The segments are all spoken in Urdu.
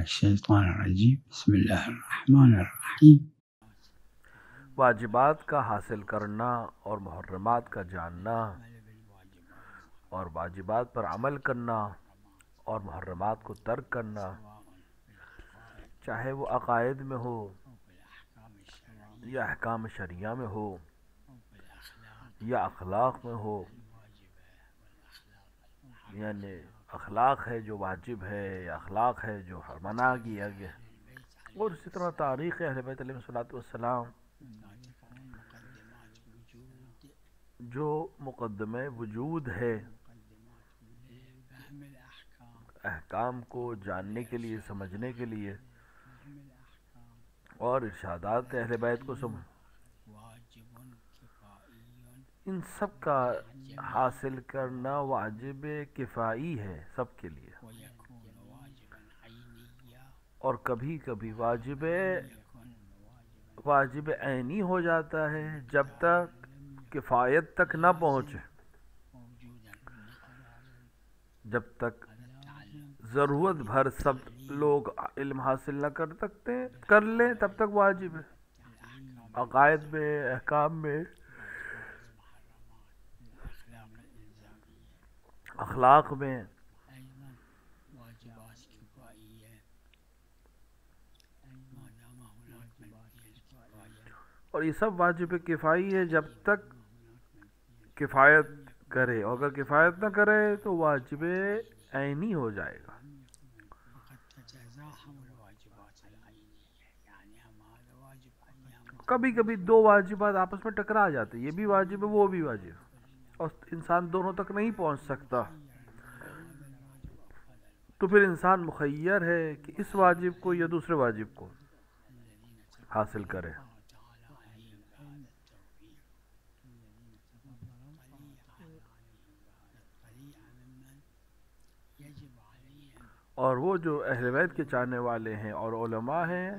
الشيطان الرجيم بسم اللہ الرحمن الرحیم۔ واجبات کا حاصل کرنا اور محرمات کا جاننا اور واجبات پر عمل کرنا اور محرمات کو ترک کرنا، چاہے وہ عقائد میں ہو یا احکام شرعیہ میں ہو یا اخلاق میں ہو، یعنی اخلاق ہے جو واجب ہے یا اخلاق ہے جو منع کیا گیا، اور اسی طرح تاریخ اہل بیت علیہ الصلوۃ والسلام جو مقدمہ وجود ہے احکام کو جاننے کے لیے، سمجھنے کے لیے، اور ارشادات اہل بیت کو ان سب کا حاصل کرنا واجب کفائی ہے سب کے لیے، اور کبھی کبھی واجب عینی ہو جاتا ہے جب تک کفایت تک نہ پہنچے، جب تک ضرورت بھر سب لوگ علم حاصل نہ کر لیں تب تک واجب ہے۔ عقائد میں، احکام میں، اخلاق میں، اور یہ سب واجب کفائی ہے جب تک کفایت کرے، اور اگر کفایت نہ کرے تو واجب عینی ہو جائے گا۔ کبھی کبھی دو واجبات آپس میں ٹکرا جاتے، یہ بھی واجب ہے وہ بھی واجب ہے، اور انسان دونوں تک نہیں پہنچ سکتا، تو پھر انسان مخیر ہے کہ اس واجب کو یا دوسرے واجب کو حاصل کرے۔ اور وہ جو اہل بیت کے چاہنے والے ہیں اور علماء ہیں،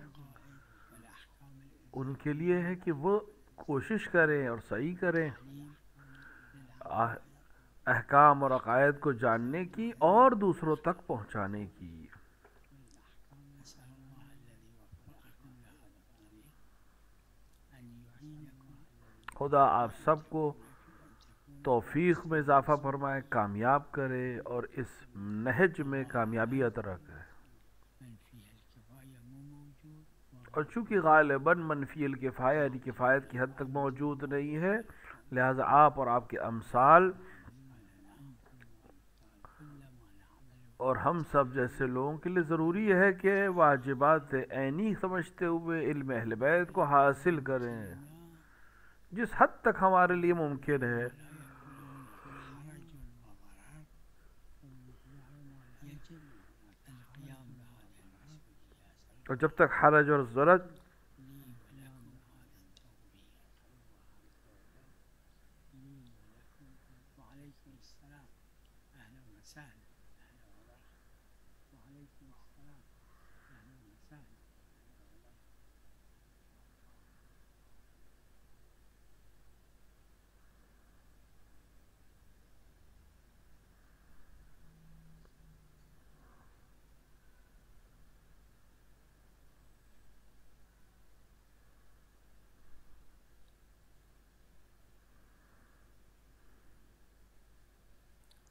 ان کے لیے ہے کہ وہ کوشش کریں اور سعی کریں احکام اور عقائد کو جاننے کی اور دوسروں تک پہنچانے کی۔ خدا آپ سب کو توفیق میں اضافہ فرمائے، کامیاب کرے اور اس نہج میں کامیابی عطا کرے۔ اور چونکہ غالباً منفی الکفایہ یعنی کفایت کی حد تک موجود نہیں ہے، لہذا آپ اور آپ کے امثال اور ہم سب جیسے لوگوں کے لیے ضروری ہے کہ واجبات عینی سمجھتے ہوئے علم اہل بیت کو حاصل کریں جس حد تک ہمارے لیے ممکن ہے، اور جب تک حرج اور ضرر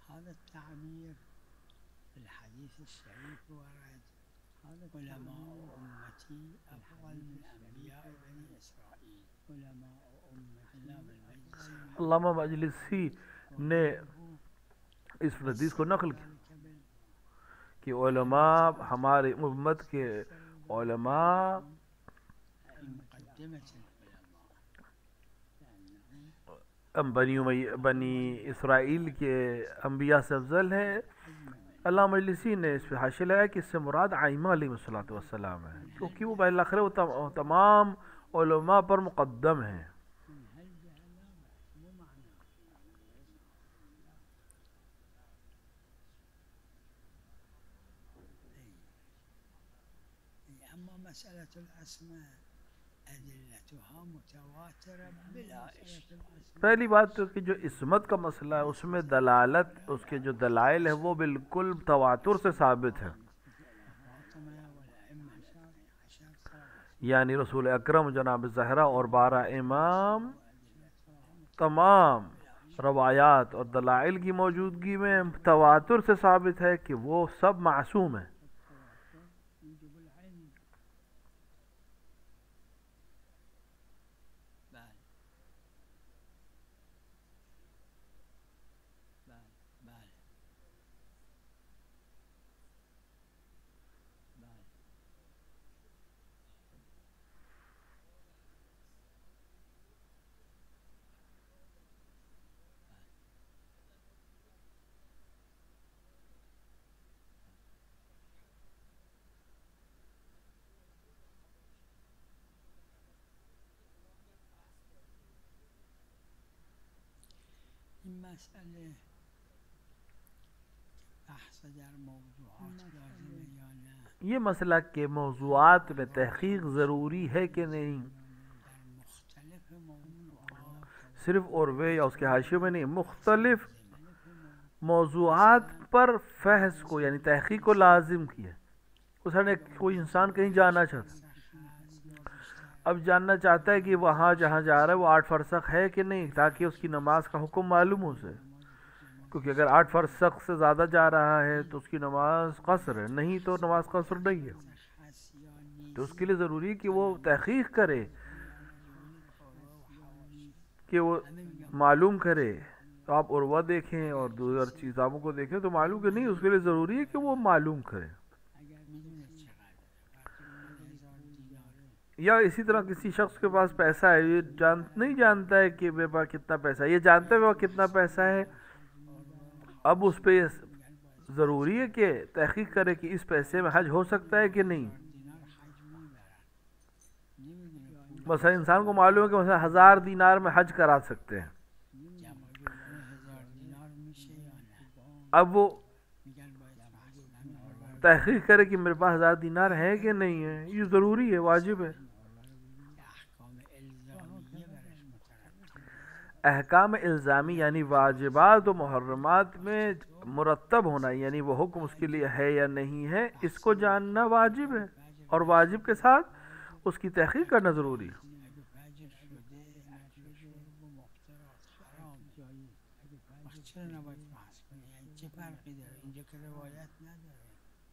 هذا التعبير في الحديث الشريف ورد علماء أمتي أفضل من أنبياء بني إسرائيل، علماء أمتي علامہ مجلسی نے اس حدیث کو نقل کیا کہ علماء ہمارے امت کے علماء بنی اسرائیل کے انبیاء سے افضل ہیں۔ علامہ مجلسی نے اس پہ حاشیہ لگایا کہ اس سے مراد ائمہ علیہ الصلوۃ والسلام ہے، کیونکہ وہ بالآخر وہ تمام علماء پر مقدم ہیں۔ أما مسألة الأسماء أدلتها متواترة بلا إشكال۔ پہلی بات تو کہ جو عصمت کا مسئلہ ہے اس میں دلالت، اس کے جو دلائل ہے وہ بالکل تواتر سے ثابت ہے، یعنی رسول اکرم جناب زہرا اور 12 امام تمام روایات اور دلائل کی موجودگی میں تواتر سے ثابت ہے کہ وہ سب معصوم ہیں. يوجب العلم. بله بله بله بله. این مسئله بحث در موضوعات لازمه یا نه یہ مسئلہ کہ موضوعات میں تحقیق ضروری ہے کہ نہیں، در مختلف موضوعات صرف عروے یا اس کے حاشیے میں نہیں، مختلف موضوعات پر فحص کو یعنی تحقیق کو لازم کیا. اس نے کوئی انسان کہیں جانا چاہتا، اب جاننا چاہتا ہے کہ وہاں جہاں جا رہا ہے وہ 8 فرسخ ہے کہ نہیں، تاکہ اس کی نماز کا حکم معلوم ہو سکے. کیونکہ اگر 8 فرسخ سے زیادہ جا رہا ہے تو اس کی نماز قصر ہے، نہیں تو نماز قصر نہیں ہے. مشخص یا نیست تو اس کے لیے ضروری ہے کہ وہ تحقیق کرے، کہ وہ معلوم کرے. تو آپ عروہ دیکھیں اور دوسر چیزوں کو دیکھیں تو معلوم کہ نہیں، اس کے لیے ضروری ہے کہ وہ معلوم کرے. اگر میدونه چقدر 1000 دیناره یا اسی طرح کسی شخص کے پاس پیسہ ہے، یہ نہیں جانتا ہے کہ میرے پاس کتنا پیسہ ہے، یہ جانتا ہے وہ کتنا پیسہ ہے، اب اس پہ ضروری ہے کہ تحقیق کرے کہ اس پیسے میں حج ہو سکتا ہے کہ نہیں. دینار حج میبرن نمیدونه مثلا انسان کو معلوم ہے کہ مثلا 1000 دینار میں حج کرا سکتے ہیں، جمع کردن 1000 دینار میشه یا نه ب وہ میگن باید مثلا تحقیق کرے کہ میرے پاس 1000 دینار ہے کہ نہیں ہے. یہ ضروری ہے، واجب ہے. احکام الزامیه برش مترتب احکام الزامی یعنی واجبات و محرمات میں مرتب ہونا، یعنی وہ حکم اس کے لیے ہے یا نہیں ہے، اس کو جاننا واجب ہے، اور واجب کے ساتھ اس کی تحقیق کرنا ضروری ہے. اگه فجر شده اكل شرب و مفترات حرام وقت چرا نباید بحث کنی؟ یعنی چه فرقی داره؟ اینجا که روایت نداره.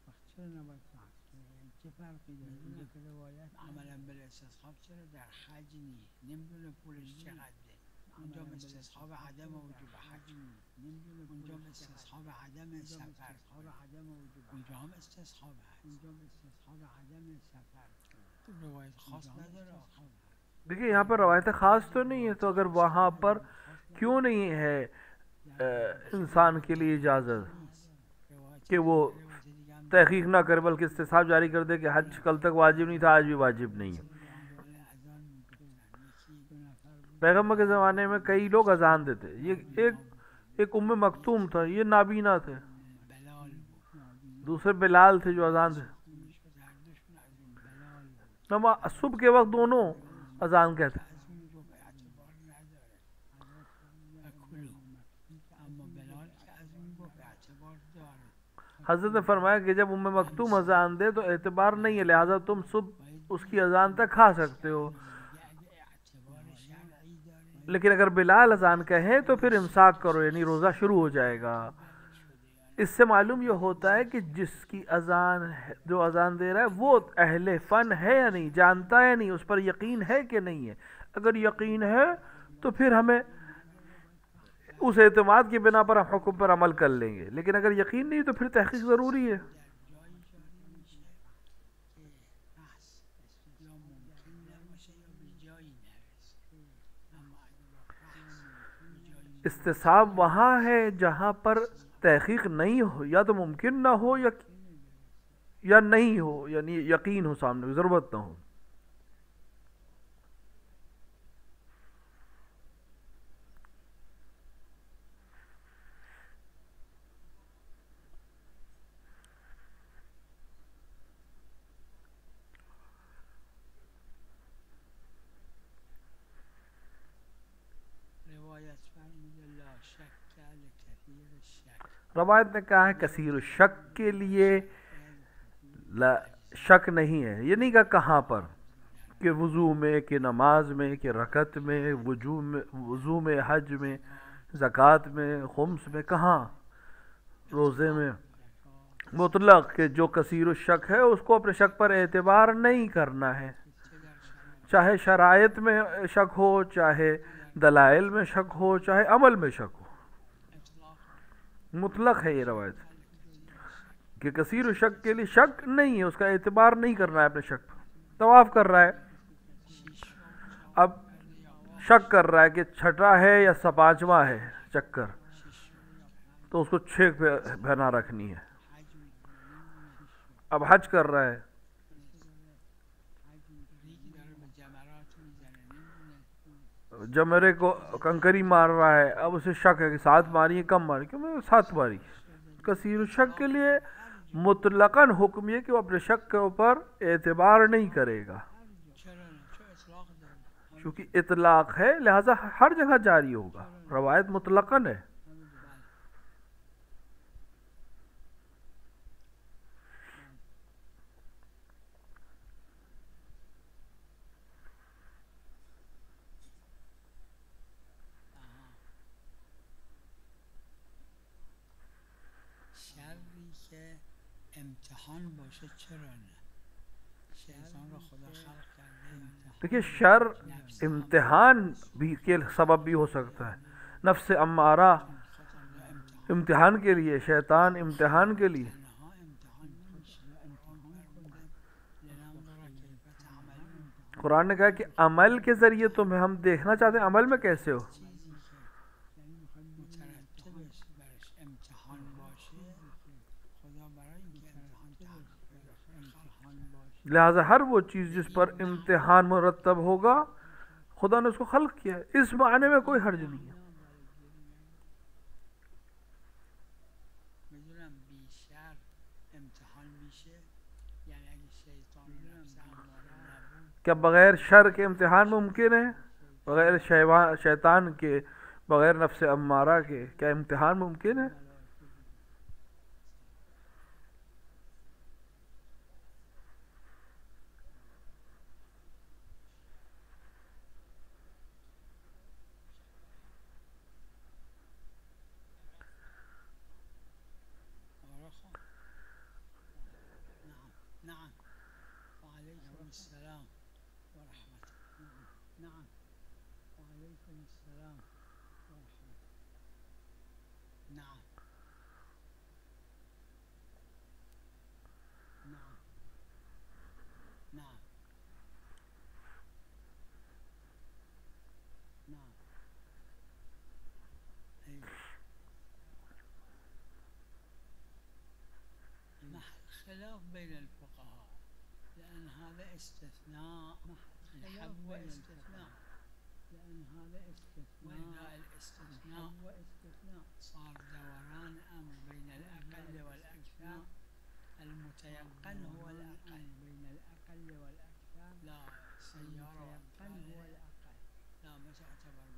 وقت چرا نباید بحث کنی؟ یعنی چه فرقی داره؟ اینجا که روایت عملا بالاستصحاب چرا در حج نیست؟ نمیدونه پولش چقدره. اونجا استصحاب عدم وجوب حج، اونجا استصحاب عدم سفر، اونجا هم استصحاب هست، اونجا استصحاب عدم سفر. تو روایت خاص نداره. دیکھیے یہاں پر روایت خاص تو نہیں ہے، تو اگر وہاں پر کیوں نہیں ہے انسان کے لیے اجازت کہ وہ تحقیق نہ کرے بلکہ استصحاب جاری کر دے کہ حج کل تک واجب نہیں تھا، آج بھی واجب نہیں ہے. پیغمبر کے زمانے میں کئی لوگ اذان دیتے، یہ ایک ام مکتوم تھا، یہ نابینا تھے، دوسرے بلال تھے جو اذان تھے، صبح کے وقت دونوں اذان کہتے. حضرت نے فرمایا کہ جب ام مکتوم اذان دے تو اعتبار نہیں ہے، لہٰذا تم صبح اس کی اذان تک کھا سکتے ہو، لیکن اگر بلال اذان کہیں تو پھر امساک کرو، یعنی روزہ شروع ہو جائے گا. اس سے معلوم یہ ہوتا ہے کہ جس کی اذان جو اذان دے رہا ہے وہ اہل فن ہے یا نہیں، جانتا ہے نہیں، اس پر یقین ہے کہ نہیں ہے. اگر یقین ہے تو پھر ہمیں اس اعتماد کی بنا پر ہم حکم پر عمل کر لیں گے، لیکن اگر یقین نہیں تو پھر تحقیق ضروری ہے. استصحاب وہاں ہے جہاں پر تحقیق نہیں ہو، یا تو ممکن نہ ہو یا نہیں ہو، یعنی یقین ہو، سامنے ضرورت نہ ہو. روایت نے کہا ہے کثیر الشک کے لیے شک نہیں ہے، یہ نہیں کہا کہاں پر، کہ وضو میں، کہ نماز میں، کہ رکعت میں، وضو میں، حج میں، زکوٰۃ میں، خمس میں، کہاں؟ روزے میں مطلق کہ جو کثیر الشک ہے اس کو اپنے شک پر اعتبار نہیں کرنا ہے، چاہے شرائط میں شک ہو، چاہے دلائل میں شک ہو، چاہے عمل میں شک ہو، مطلق ہے یہ روایت کہ کثیر الشک کے لیے شک نہیں ہے، اس کا اعتبار نہیں کرنا ہے اپنے شک پر۔ طواف کر رہا ہے، اب شک کر رہا ہے کہ چھٹا ہے یا پانچواں ہے چکر، تو اس کو 6 پہ بنا رکھنی ہے۔ اب حج کر رہا ہے، جمرے کو کنکری مار رہا ہے، اب اسے شک ہے کہ 7 ماری ہے کم ماری، کیوں میں 7 ماری۔ کثیر الشک کے لیے مطلقاً حکم یہ کہ وہ اپنے شک کے اوپر اعتبار نہیں کرے گا، چونکہ اطلاق ہے لہذا ہر جگہ جاری ہوگا، روایت مطلقاً ہے۔ شری که امتحان باشه چرا نه؟ شیطان رو خدا خلق کرده دیکھیے شر امتحان بھی کے سبب بھی ہو سکتا ہے، نفس امارہ امتحان کے لیے، شیطان امتحان کے لیے۔ قرآن نے کہا کہ عمل کے ذریعے تمہیں ہم دیکھنا چاہتے ہیں عمل میں کیسے ہو۔ لہذا ہر وہ چیز جس پر امتحان مرتب ہوگا خدا نے اس کو خلق کیا ہے، اس معنی میں کوئی حرج نہیں ہے۔ کیا بغیر شر کے امتحان ممکن ہے؟ بغیر شیطان کے، بغیر نفس امارہ کے کیا امتحان ممکن ہے؟ خلاف بين الفقهاء لأن هذا استثناء، الحب استثناء، لأن هذا استثناء، وإذا الاستثناء صار دوران أمر بين الأقل والأكثر، المتيقن هو الأقل بين الأقل والأكثر، لا سيارة وأمثالها هو الأقل، لا ما تعتبر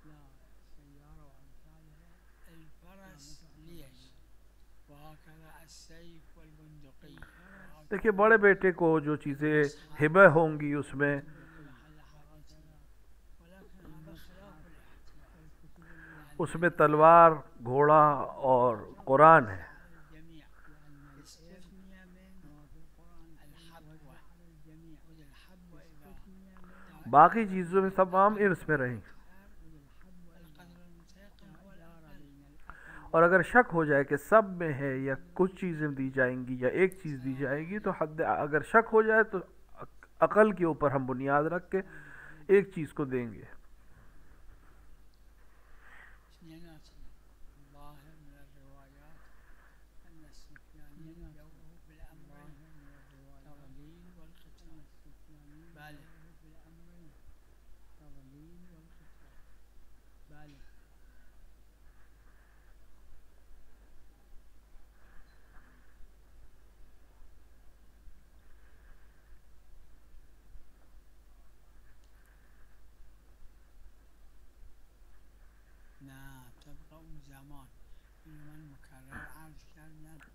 لا سيارة وأمثالها، الفرس ليش؟ دیکھیے بڑے بیٹے کو جو چیزیں ہبہ ہوں گی اس میں تلوار، گھوڑا اور قرآن ہے۔ باقی چیزوں میں تمام ارث میں رہیں، اور اگر شک ہو جائے کہ سب میں ہے یا کچھ چیزیں دی جائیں گی یا ایک چیز دی جائے گی تو اگر شک ہو جائے تو عقل کے اوپر ہم بنیاد رکھ کے ایک چیز کو دیں گے۔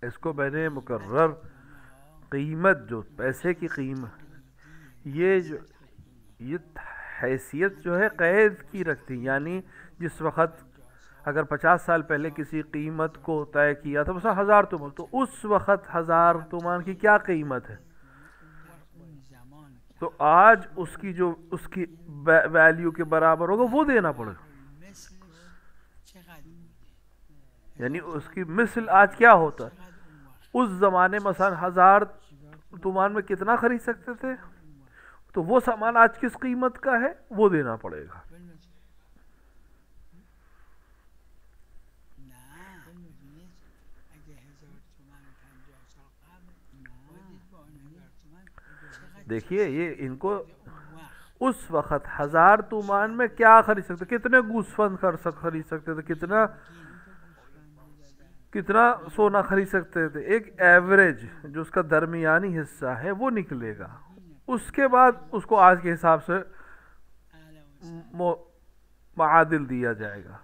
اس کو میں نے مقرر قیمت، جو پیسے کی قیمت، یہ حیثیت جو ہے قید کی رکھتی، یعنی جس وقت اگر 50 سال پہلے کسی قیمت کو طے کیا تھا مثلا 1000 تومان، تو اس وقت 1000 تومان کی کیا قیمت ہے، تو آج اس کی جو اس کی ویلیو کے برابر ہوگا وہ دینا پڑے گا. یعنی اس کی مثل آج کیا ہوتا ہے، اس زمانے مثلا 1000 تومان میں کتنا خرید سکتے تھے، تو وہ سامان آج کس قیمت کا ہے وہ دینا پڑے گا. دیکھیے یہ ان کو اس وقت 1000 تومان میں کیا خرید سکتے، کتنے گوسفند خرید سکتے تھے، کتنا سونا خرید سکتے تھے. ایک ایوریج جو اس کا درمیانی حصہ ہے وہ نکلے گا، اس کے بعد اس کو آج کے حساب سے معادل دیا جائے گا.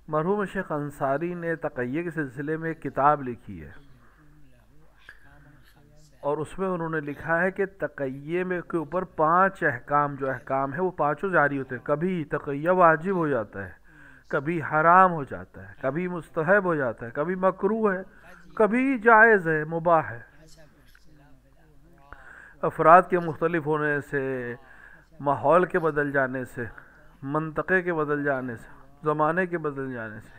مرحوم شیخ انصاری نے تقیہ کے سلسلے میں ایک کتاب لکھی ہے، اور اس میں انہوں نے لکھا ہے کہ تقیہ میں کے اوپر 5 احکام جو احکام ہے وہ 5 جاری ہوتے ہیں. کبھی تقیہ واجب ہو جاتا ہے، کبھی حرام ہو جاتا ہے، کبھی مستحب ہو جاتا ہے، کبھی مکروہ ہے، کبھی جائز ہے، مباح ہے. افراد کے مختلف ہونے سے، ماحول کے بدل جانے سے، منطقے کے بدل جانے سے، زمانے کے بدل جانے سے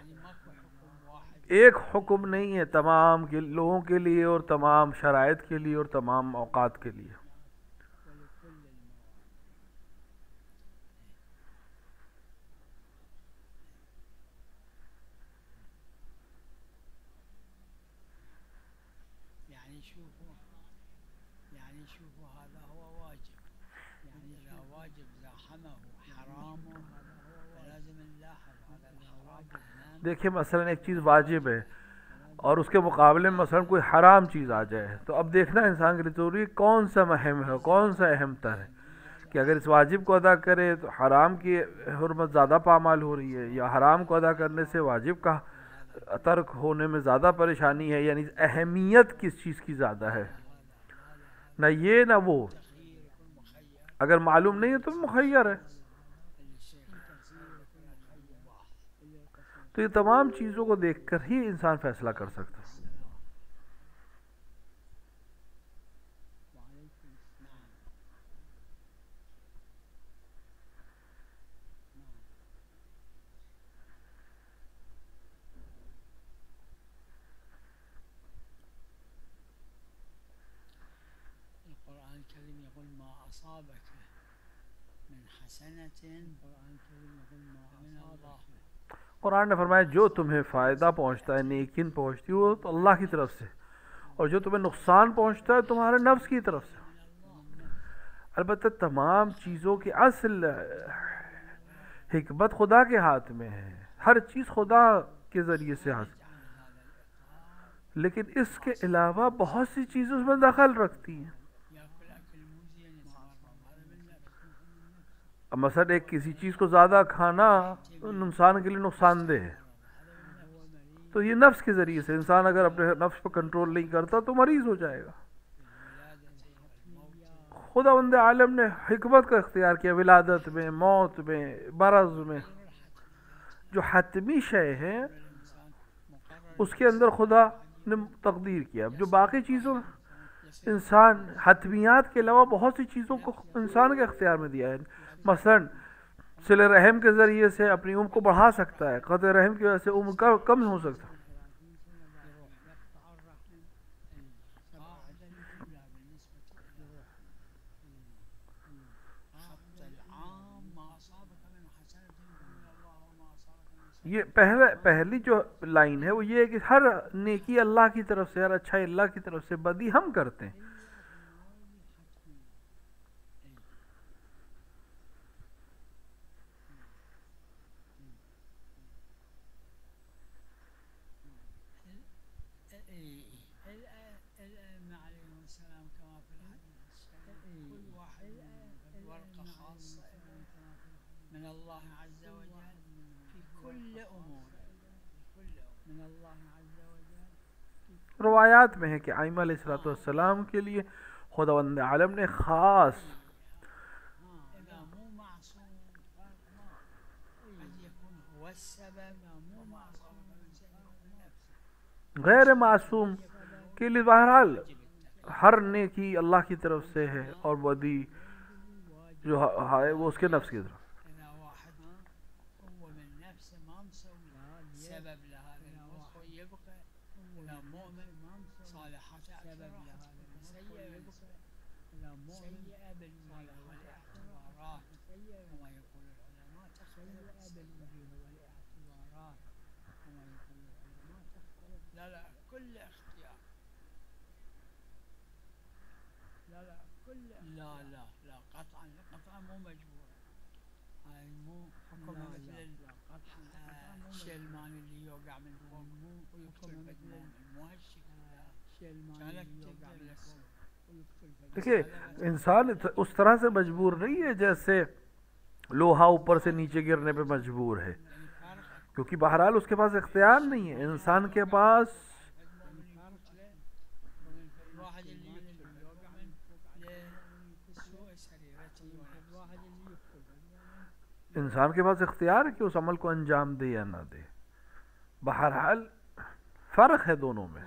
ایک حکم نہیں ہے تمام کے لوگوں کے لیے اور تمام شرائط کے لیے اور تمام اوقات کے لیے. دیکھیں مثلا ایک چیز واجب ہے اور اس کے مقابلے میں مثلا کوئی حرام چیز آ جائے، تو اب دیکھنا انسان کے لیے ضروری کون سا اہم ہے، کون سا اہم تر ہے، کہ اگر اس واجب کو ادا کرے تو حرام کی حرمت زیادہ پامال ہو رہی ہے، یا حرام کو ادا کرنے سے واجب کا ترک ہونے میں زیادہ پریشانی ہے. یعنی اہمیت کس چیز کی زیادہ ہے، نہ یہ نہ وہ. اگر معلوم نہیں ہے تو مخیر ہے. تو یہ تمام چیزوں کو دیکھ کر ہی انسان فیصلہ کر سکتا ہے. قرآن نے فرمایا جو تمہیں فائدہ پہنچتا ہے، نیکین پہنچتی ہے، وہ تو اللہ کی طرف سے، اور جو تمہیں نقصان پہنچتا ہے تمہارے نفس کی طرف سے. البتہ تمام چیزوں کی اصل حکمت خدا کے ہاتھ میں ہے، ہر چیز خدا کے ذریعے سے حاصل، لیکن اس کے علاوہ بہت سی چیزیں اس میں دخل رکھتی ہیں. اب مثلا ایک کسی چیز کو زیادہ کھانا انسان کے لیے نقصان دہ ہے، تو یہ نفس کے ذریعے سے انسان اگر اپنے نفس پر کنٹرول نہیں کرتا تو مریض ہو جائے گا. خداوند عالم نے حکمت کا اختیار کیا ولادت میں، موت میں، مرض میں. جو حتمی شے ہے اس کے اندر خدا نے تقدیر کیا. جو باقی چیزوں انسان حتمیات کے علاوہ بہت سی چیزوں کو انسان کے اختیار میں دیا ہے. مثلا صلہ رحم کے ذریعے سے اپنی عمر کو بڑھا سکتا ہے، قطع رحم کی وجہ سے عمر کم ہو سکتا ہے. یہ پہلی جو لائن ہے وہ یہ ہے کہ ہر نیکی اللہ کی طرف سے، ہر اچھائی اللہ کی طرف سے، بدی ہم کرتے ہیں. الأئمة عليهم السلام كما في الحديث الصحيح كل واحد ورقة خاصة من الله عز وجل في كل أمور من الله عز وجل. روایات میں ہے کہ ائمہ علیہ الصلوۃ والسلام کے لیے خداوند عالم نے خاص مو معصوم قد يكون هو السبب مو معصوم غیر معصوم کے لیے بہرحال ہر نیکی اللہ کی طرف سے ہے اور بدی جو ہے وہ اس کے نفس کی طرف. سبب لهذا المخ يبقى لا مؤمن صالحات سبب لهذا المخ يبقى لا مؤمن بالاعتبارات كما يقول العلماء تختلف بالوجوه والاعتبارات كما يقول العلماء تختلف. لا كل اختيار لا كل لا قطعا مو مجبور. هاي مو حكم مثل الشلمان اللي يوقع من فوق ويقتل بدموم مو هالشكل. الشلمان اللي يوقع من فوق ويقتل بدموم. دیکھیے انسان اس طرح سے مجبور نہیں ہے جیسے لوہا اوپر سے نیچے گرنے پہ مجبور ہے، کیونکہ بہرحال اس کے پاس اختیار نہیں ہے. انسان کے پاس اختیار ہے کہ اس عمل کو انجام دے یا نہ دے. بہرحال فرق ہے دونوں میں.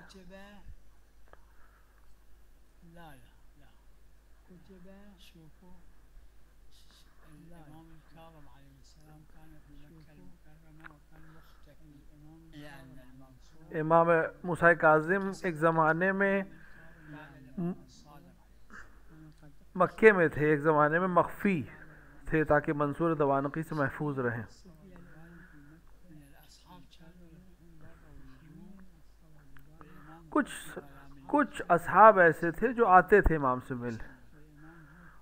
الإمام الكاظم عليه السلام كان في مكة المكرمة وكان مختفي لأن المنصور امام موسیٰ کاظم ایک زمانے میں مکے میں تھے، ایک زمانے میں مخفی تھے تاکہ منصور دوانقی سے محفوظ رہیں. کچھ اصحاب ایسے تھے جو آتے تھے امام سے مل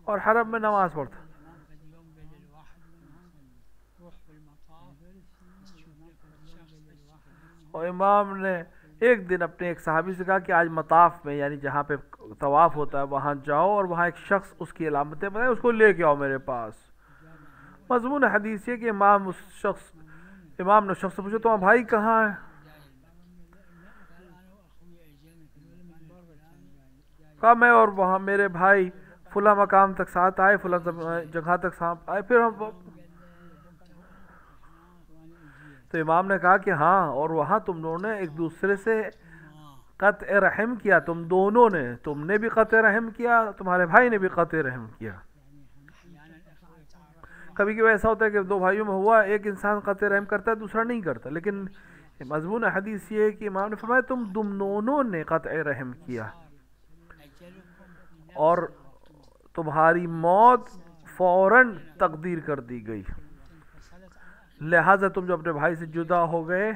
اور حرم میں نماز پڑھتا. اور امام نے ایک دن اپنے ایک صحابی سے کہا کہ آج مطاف میں یعنی جہاں پہ طواف ہوتا ہے وہاں جاؤ اور وہاں ایک شخص اس کی علامتیں بتائیں، اس کو لے کے آؤ میرے پاس. مضمون حدیث یہ کہ امام نے اس شخص سے پوچھا تمہارا بھائی کہاں ہے؟ کہا میں اور وہاں میرے بھائی فلاں مقام تک ساتھ آئے، فلاں جگہ تک ساتھ آئے. پھر ہم تو امام نے کہا کہ ہاں، اور وہاں تم دونوں نے ایک دوسرے سے قطع رحم کیا، تم نے بھی قطع رحم کیا، تمہارے بھائی نے بھی قطع رحم کیا. کبھی کبھی ایسا ہوتا ہے کہ دو بھائیوں میں ہوا، ایک انسان قطع رحم کرتا ہے دوسرا نہیں کرتا، لیکن مضمون حدیث یہ ہے کہ امام نے فرمایا تم دونوں نے قطع رحم کیا اور تمہاری موت فوراً تقدیر کر دی گئی. لہٰذا تم جو اپنے بھائی سے جدا ہو گئے،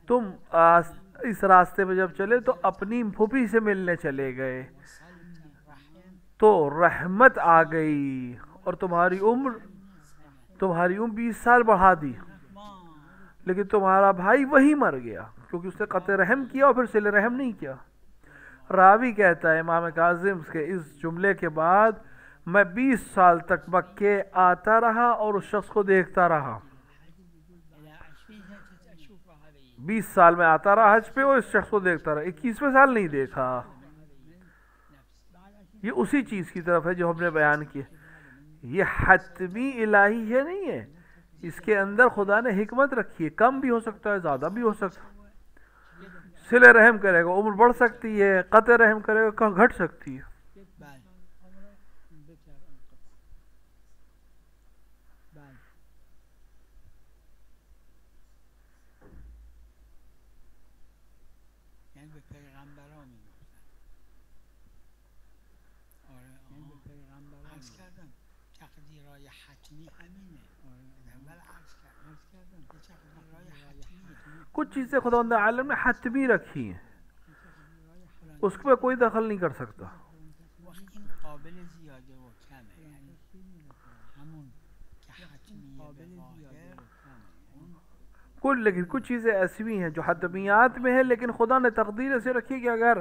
تم اس راستے پہ جب چلے تو اپنی پھوپھی سے ملنے چلے گئے تو رحمت آ گئی اور تمہاری عمر 20 سال بڑھا دی، لیکن تمہارا بھائی وہی مر گیا کیونکہ اس نے قطع رحم کیا اور پھر صلہ رحم نہیں کیا. راوی کہتا ہے امام کاظم کے اس جملے کے بعد میں 20 سال تک مکے آتا رہا اور اس شخص کو دیکھتا رہا. 20 سال میں آتا رہا حج پہ اور اس شخص کو دیکھتا رہا، 21ویں سال نہیں دیکھا. یہ اسی چیز کی طرف ہے جو ہم نے بیان کی. یہ حتمی الہی ہے نہیں ہے، اس کے اندر خدا نے حکمت رکھی ہے. کم بھی ہو سکتا ہے، زیادہ بھی ہو سکتا ہے. صلہ رحم کرے گا عمر بڑھ سکتی ہے، قطع رحم کرے گا گھٹ سکتی ہے. تقدیرهای حتمی همینه. اول عرض کردم که تقدیرهای حتمیه. کچھ چیزیں خداوند عالم نے حتمی رکھی ہیں، اس پہ کوئی دخل نہیں کر سکتا. وقت این قابل زیاده و کمه، یعنی همون که حتمیه به ظاهر کل، لیکن کچھ چیزیں ایسی بھی ہیں جو حتمیات میں ہیں لیکن خدا نے تقدیر ایسے رکھی کہ اگر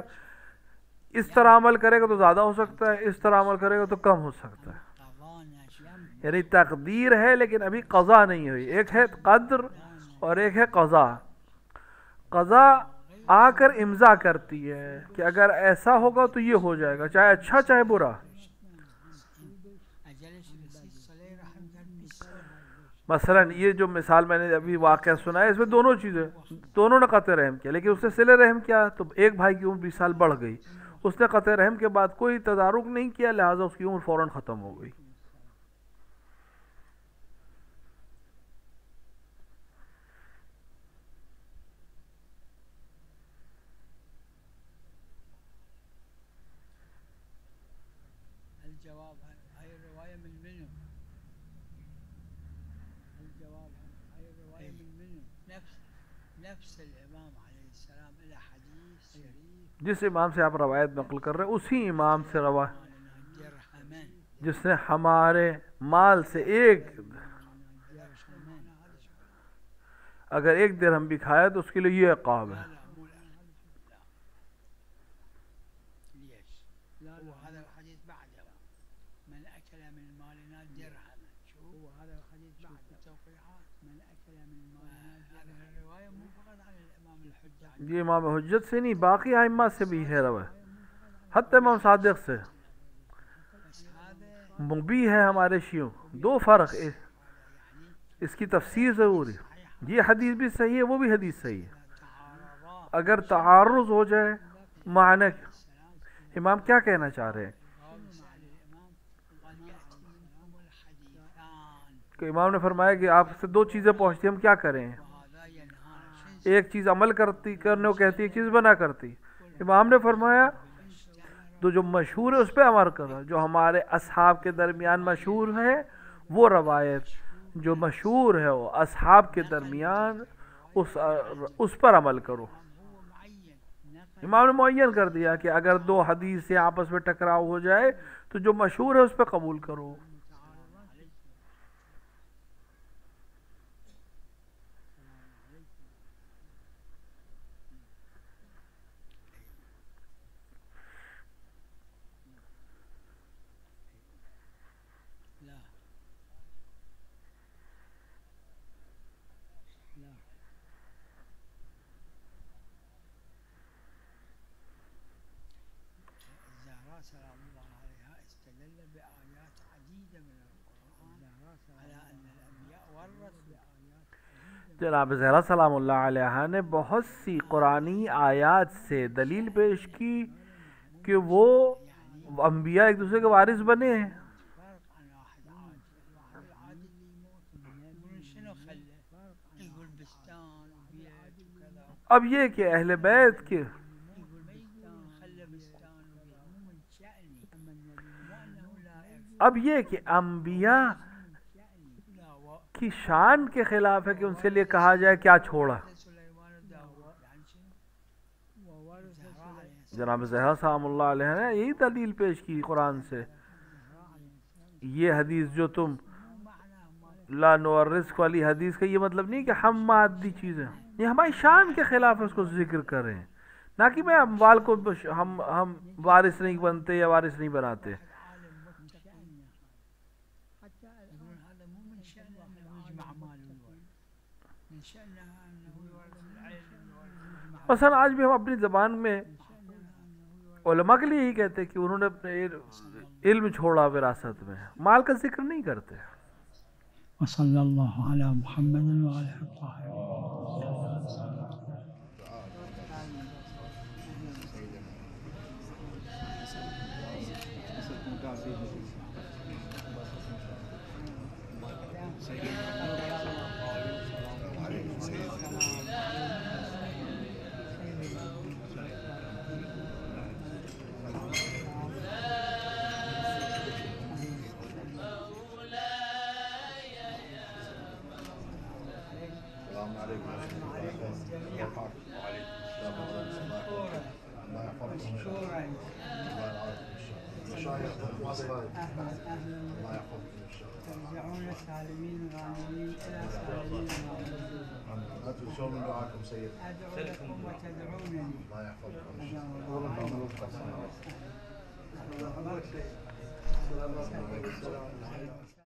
اس طرح عمل کرے گا تو زیادہ ہو سکتا ہے، اس طرح عمل کرے گا تو کم ہو سکتا ہے. یعنی تقدیر ہے لیکن ابھی قضا نہیں ہوئی. ایک ہے قدر اور ایک ہے قضا. قضا آ کر امضا کرتی ہے کہ اگر ایسا ہوگا تو یہ ہو جائے گا، چاہے اچھا چاہے برا. مثلا یہ جو مثال میں نے ابھی واقعہ سنا ہے، اس میں دونوں چیزیں، دونوں نے قطع رحم کیا، لیکن اس نے صلہ رحم کیا تو ایک بھائی کی عمر 20 سال بڑھ گئی. اس نے قطع رحم کے بعد کوئی تدارک نہیں کیا، لہٰذا اس کی عمر فوراً ختم ہو گئی. الجواب هاي الرواية من منو؟ الجواب هاي الرواية من منو؟ نفس الإمام عليه السلام إلى حديث شريف جس امام سے آپ روایت نقل کر رہے ہیں اسی امام سے روایت، جس نے ہمارے مال سے ایک اگر ایک درہم بھی کھایا تو اس کے لیے یہ عقاب ہے. یہ امام حجت سے نہیں، باقی ائمہ سے بھی ہے روایت، حتی امام صادق سے بھی ہے ہمارے شیعوں. دو فرق ہے، اس کی تفسیر ضروری. یہ حدیث بھی صحیح ہے، وہ بھی حدیث صحیح ہے. اگر تعارض ہو جائے معنی، امام کیا کہنا چاہ رہے ہیں کہ امام نے فرمایا کہ آپ سے دو چیزیں پہنچتی، ہم کیا کریں؟ ایک چیز عمل کرنے کو کہتی، ایک چیز بنا کرتی. امام نے فرمایا تو جو مشہور ہے اس پہ عمل کرو. جو ہمارے اصحاب کے درمیان مشہور ہے وہ روایت جو مشہور ہے وہ اصحاب کے درمیان اس پر عمل کرو. امام نے معین کر دیا کہ اگر دو حدیث سے آپس میں ٹکراؤ ہو جائے تو جو مشہور ہے اس پہ قبول کرو. سلام الله عليها استدل بآيات عديدة من القرآن على أن الأنبياء ورثوا. جناب زہرا سلام اللہ علیہ نے بہت سی قرآنی آیات سے دلیل پیش کی کہ وہ انبیاء ایک دوسرے کے وارث بنے ہیں. اب یہ کہ اہل بیت کے انبیاء کی شان کے خلاف ہے کہ ان سے لیے کہا جائے کیا چھوڑا. جناب زہرا سلام اللہ علیہ نے یہی دلیل پیش کی قرآن سے. یہ حدیث جو تم لا نورث والی حدیث کا یہ مطلب نہیں کہ ہم مادی چیزیں، یہ ہماری شان کے خلاف اس کو ذکر کریں، نہ کہ میں اموال کو ہم وارث نہیں بنتے یا وارث نہیں بناتے. مثلا آج بھی ہم اپنی زبان میں علماء کے لیے یہی کہتے ہیں کہ انہوں نے اپنے علم چھوڑا وراثت میں، مال کا ذکر نہیں کرتے. وصلی اللہ علی محمد وعلی الطاہرین. مشكورة الله يحفظكم ان شاء الله. مشكورة. الله يعافيكم ان شاء الله. مشايخ مصر أهلا أهلا الله يحفظكم ان شاء الله. ترجعون سالمين غانمين إلى سالمين غانمين. لا تنسون من دعاكم سيد. أدعو لكم وتدعونني. الله يحفظكم ان أدعو شاء الله. الله.